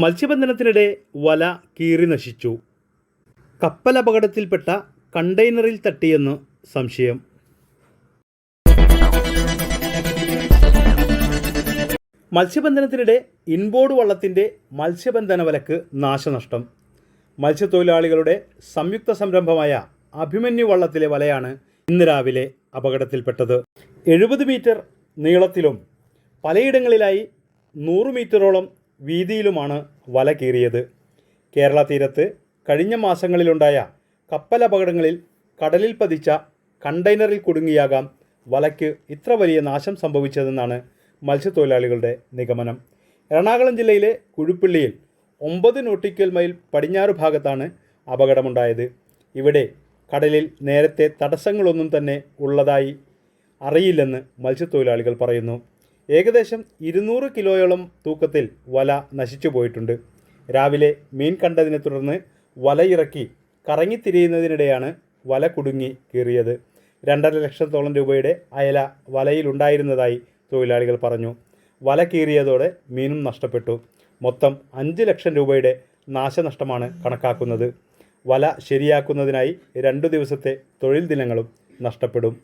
മത്സ്യബന്ധനത്തിനിടെ വല കീറി നശിച്ചു. കപ്പലപകടത്തിൽപ്പെട്ട കണ്ടെയ്നറിൽ തട്ടിയെന്ന് സംശയം. മത്സ്യബന്ധനത്തിനിടെ ഇൻബോർഡ് വള്ളത്തിൻ്റെ മത്സ്യബന്ധന വലക്ക് നാശനഷ്ടം. മത്സ്യത്തൊഴിലാളികളുടെ സംയുക്ത സംരംഭമായ അഭിമന്യു വള്ളത്തിലെ വലയാണ് ഇന്ന് രാവിലെ അപകടത്തിൽപ്പെട്ടത്. 70 മീറ്റർ നീളത്തിലും പലയിടങ്ങളിലായി 100 മീറ്ററോളം വീതിയിലുമാണ് വല കീറിയത്. കേരള തീരത്ത് കഴിഞ്ഞ മാസങ്ങളിലുണ്ടായ കപ്പലപകടങ്ങളിൽ കടലിൽ പതിച്ച കണ്ടെയ്നറിൽ കുടുങ്ങിയാകാം വലയ്ക്ക് ഇത്ര വലിയ നാശം സംഭവിച്ചതെന്നാണ് മത്സ്യത്തൊഴിലാളികളുടെ നിഗമനം. എറണാകുളം ജില്ലയിലെ കുഴുപ്പിള്ളിയിൽ 9 നോട്ടിക്കൽ മൈൽ പടിഞ്ഞാറ് ഭാഗത്താണ് അപകടമുണ്ടായത്. ഇവിടെ കടലിൽ നേരത്തെ തടസ്സങ്ങളൊന്നും തന്നെ ഉള്ളതായി അറിയില്ലെന്ന് മത്സ്യത്തൊഴിലാളികൾ പറയുന്നു. ഏകദേശം 200 കിലോയോളം തൂക്കത്തിൽ വല നശിച്ചു പോയിട്ടുണ്ട്. രാവിലെ മീൻ കണ്ടതിനെ തുടർന്ന് വലയിറക്കി കറങ്ങിത്തിരിയുന്നതിനിടെയാണ് വല കുടുങ്ങി കീറിയത്. 2.5 ലക്ഷത്തോളം രൂപയുടെ അയല വലയിലുണ്ടായിരുന്നതായി തൊഴിലാളികൾ പറഞ്ഞു. വല കീറിയതോടെ മീനും നഷ്ടപ്പെട്ടു. മൊത്തം 5 ലക്ഷം രൂപയുടെ നാശനഷ്ടമാണ് കണക്കാക്കുന്നത്. വല ശരിയാക്കുന്നതിനായി 2 ദിവസത്തെ തൊഴിൽ ദിനങ്ങളും നഷ്ടപ്പെടും.